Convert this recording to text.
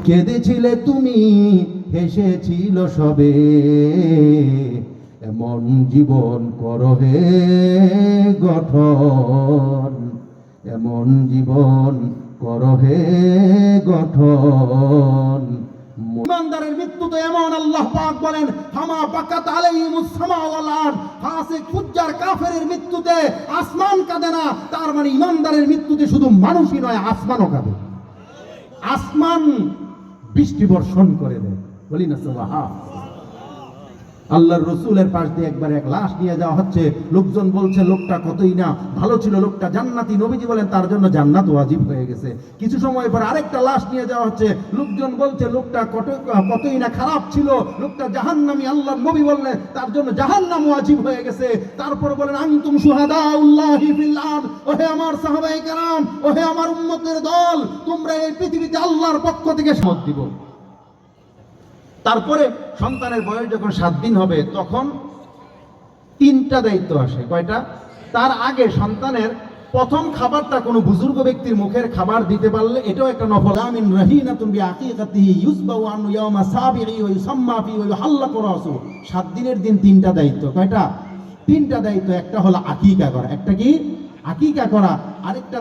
কেঁদেছিলে তুমি, হেসেছিল সবে, এমন জীবন করো হে গঠন, এমন জীবন করো হে গঠন। ইমানদারের মৃত্যু তো এমন, আল্লাহ পাক বলেন ফামা বাকাত আলাইহিমুস সামা ওয়াল আরদ, ফাসিক ফুজ্জার কাফেরের মৃত্যুতে আসমান কাঁদে না। তার মানে ইমানদারের মৃত্যুতে শুধু মানুষই নয়, আসমানও কাঁদে। আসমান বৃষ্টি বর্ষণ করে দেয়, বলি না সুবহান। আল্লাহর রসুলের পাশ দিয়ে একবার এক লাশ নিয়ে যাওয়া হচ্ছে, লোকজন বলছে লোকটা কতই না ভালো ছিল, লোকটা জান্নাতি। নবীজি বলেন তার জন্য জান্নাত ওয়াজিব হয়ে গেছে। কিছু সময় পর আরেকটা লাশ নিয়ে যাওয়া হচ্ছে, লোকজন বলছে লোকটা কতই না খারাপ ছিল, লোকটা জাহান্নামী। আল্লাহর নবী বললেন তার জন্য জাহান্নাম ওয়াজিব হয়ে গেছে। তারপর বলেন আনতুম শুহাদাউল্লাহি ফিল আরদ, ওহে আমার সাহাবায়ে কেরাম, ওহে আমার উম্মতের দল, তোমরা এই পৃথিবীতে আল্লাহর পক্ষ থেকে শপথ দিব। তারপরে সন্তানের বয়স যখন 7 দিন হবে তখন 3টা দায়িত্ব আসে। কয়টা? তার আগে সন্তানের প্রথম খাবারটা কোনো বুজুর্গ ব্যক্তির মুখের খাবার দিতে পারলে এটাও একটা নফল। আমিন রাহিনাতুন বিআকিকাতিহি ইউসবাউ আন ইয়াউমা সাবিহি ওয়া ইউসাম্মা ফি ওয়া ইউহাল্লাকু রাসু। 7 দিনের দিন 3টা দায়িত্ব। কয়টা? 3টা দায়িত্ব। একটা হলো আকিকা করা, একটা কি আকিকা করা, আরেকটা